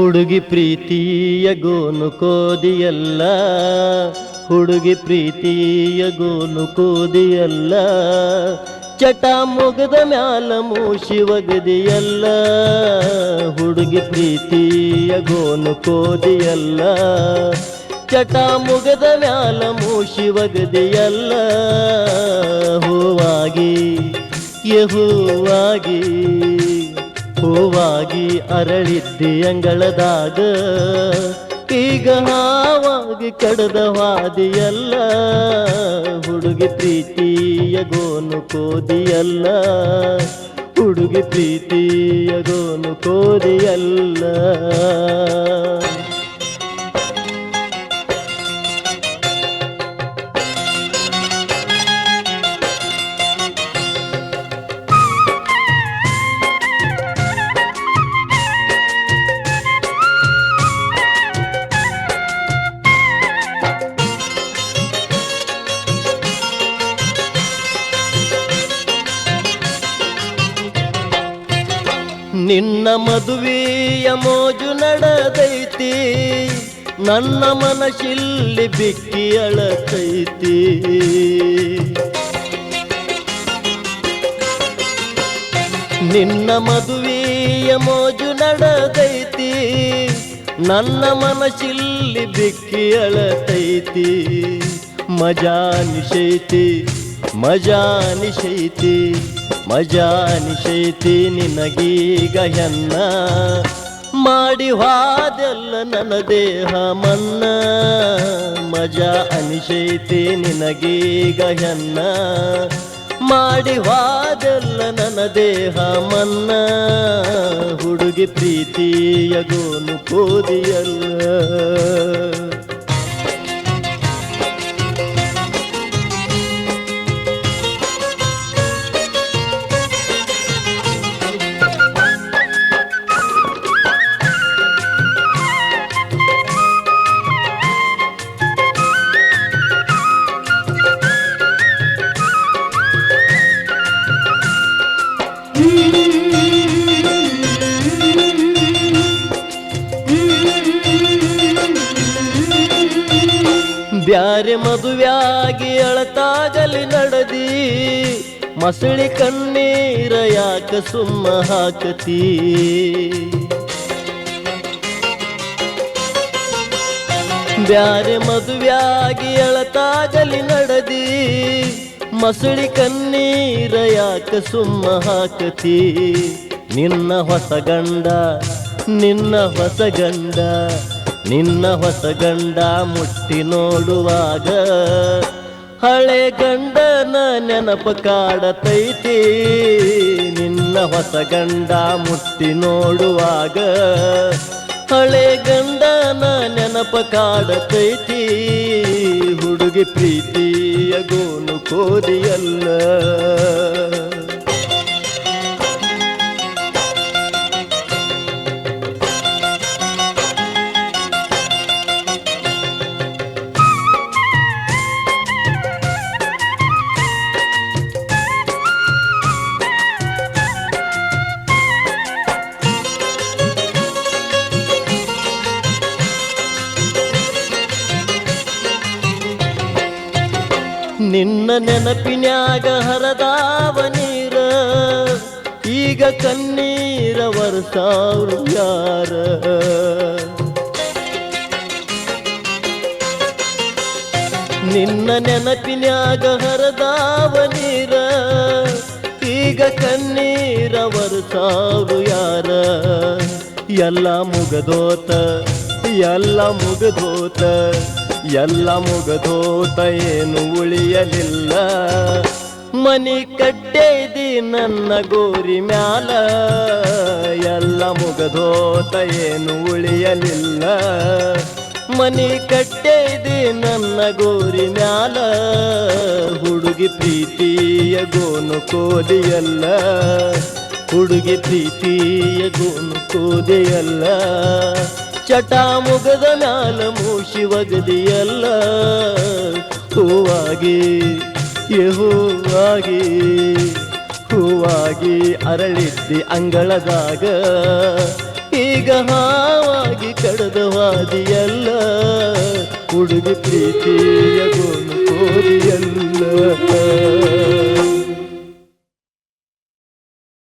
ಹುಡುಗಿ ಪ್ರೀತಿಯ ಗೋನು ಕೋದಿಯಲ್ಲ, ಹುಡುಗಿ ಪ್ರೀತಿಯ ಗೋನು ಕೋದಿಯಲ್ಲ, ಚಟ ಮುಗದ ಮ್ಯಾಲ ಮೂಷಿ ಒಗದಿಯಲ್ಲ. ಹುಡುಗಿ ಪ್ರೀತಿಯ ಗೋನು ಕೋದಿಯಲ್ಲ, ಚಟ ಮುಗದ ಮ್ಯಾಲ ಮೂಷಿ ಒಗದಿಯಲ್ಲ. ಹೂವಾಗಿ ಹೂವಾಗಿ ಹೂವಾಗಿ ಅರಳಿದ್ದಿ ಅಂಗಳದಾಗ, ಈಗ ಹಾವಾಗಿ ಕಡದ ಹಾದಿಯಲ್ಲ. ಹುಡುಗಿ ಪ್ರೀತಿಯ ಗೋನು ಕೋದಿಯಲ್ಲ, ಹುಡುಗಿ ಪ್ರೀತಿಯ ಗೋನು ಕೋದಿಯಲ್ಲ. ನಿನ್ನ ಮದುವೆಯ ಮೋಜು ನಡೆದೈತಿ, ನನ್ನ ಮನಸ್ಸಿಲ್ಲಿ ಬಿಕ್ಕಿ ಅಳತೈತಿ. ನಿನ್ನ ಮದುವೆಯ ಮೋಜು ನಡೆದೈತಿ, ನನ್ನ ಮನಸ್ಸಿಲ್ಲಿ ಬಿಕ್ಕಿ ಅಳತೈತಿ. ಮಜಾ ನಿಶೈತಿ ಮಜಾ ನಿಶೈತಿ ಮಜಾ ನಿಶೈತಿ ನಿನಗೀಗ ಹೆನ್ನ, ಮಾಡಿ ಹಾದೆಲ್ಲ ನನ್ನ ದೇಹ ಮನ್ನ. ಮಜಾ ಅನಿಶೈತಿ ನಿನಗೀಗ ಹೆನ್ನ, ಮಾಡಿ ಹಾದೆಲ್ಲ ನನ್ನ ದೇಹ ಮನ್ನ. ಹುಡುಗಿ ಪ್ರೀತಿಯ ಗೋನು ಕೋದಿಯಲ್ಲ. ಬ್ಯಾರೆ ಮದುವೆಯಾಗಿ ಅಳತಾಗಲಿ ನಡದಿ, ಮಸಳಿ ಕಣ್ಣೀರ ಯಾಕ ಸುಮ್ಮ ಹಾಕತಿ. ಬ್ಯಾರೆ ಮದುವೆಯಾಗಿ ಅಳತಾಗಲಿ ನಡದಿ, ಮಸಳಿ ಕಣ್ಣೀರ ಯಾಕ ಸುಮ್ಮ ಹಾಕತಿ. ನಿನ್ನ ಹೊಸ ಗಂಡ ನಿನ್ನ ಹೊಸ ಗಂಡ ನಿನ್ನ ಹೊಸ ಗಂಡ ಮುಟ್ಟಿ ನೋಡುವಾಗ, ಹಳೆ ಗಂಡನ ನೆನಪು ಕಾಡತೈತಿ. ನಿನ್ನ ಹೊಸ ಗಂಡ ಮುಟ್ಟಿ ನೋಡುವಾಗ, ಹಳೆ ಗಂಡನ ನೆನಪು ಕಾಡತೈತಿ. ಹುಡುಗಿ ಪ್ರೀತಿಯ ಗೋನು ಕೋದಿಯಲ್ಲ. ನಿನ್ನ ನೆನಪಿನ್ಯಾಗ ಹರದಾವ ನೀರ, ಈಗ ಕಣ್ಣೀರ ವರ್ಸಾವ್ರು ಯಾರ. ನಿನ್ನ ನೆನಪಿನ್ಯಾಗ ಹರದಾವ ನೀರ, ಈಗ ಕಣ್ಣೀರ ವರ್ಸಾವ್ರು ಯಾರ. ಎಲ್ಲ ಮುಗದೋತ ಎಲ್ಲ ಮುಗದೋತ ಎಲ್ಲ ಮುಗದೋತ ಏನು ಉಳಿಯಲಿಲ್ಲ. ಮನಿ ಕಟ್ಟೇದಿ ನನ್ನ ಗೋರಿ ಮ್ಯಾಲ, ಎಲ್ಲ ಮುಗದೋತ ಏನು ಉಳಿಯಲಿಲ್ಲ. ಮನಿ ಕಟ್ಟೇದಿ ನನ್ನ ಗೋರಿ ಮ್ಯಾಲ. ಹುಡುಗಿ ಪ್ರೀತಿಯ ಗೋನು ಕೋದಿಯಲ್ಲ, ಹುಡುಗಿ ಪ್ರೀತಿಯ ಗೋನು ಕೋದಿಯಲ್ಲ. ಚಟ ಮುಗದ ಮ್ಯಾಲ ಮೂಷಿ ಒಗದಿಯಲ್ಲ. ಹೂವಾಗಿ ಹೂವಾಗಿ ಹೂವಾಗಿ ಅರಳಿದ್ದಿ ಅಂಗಳದಾಗ, ಈಗ ಹಾವಾಗಿ ಕಡದ ವಾದಿಯಲ್ಲ ಹುಡುಗಿ ಪ್ರೀತಿಯ ಗೋನು ಕೋದಿಯಲ್ಲ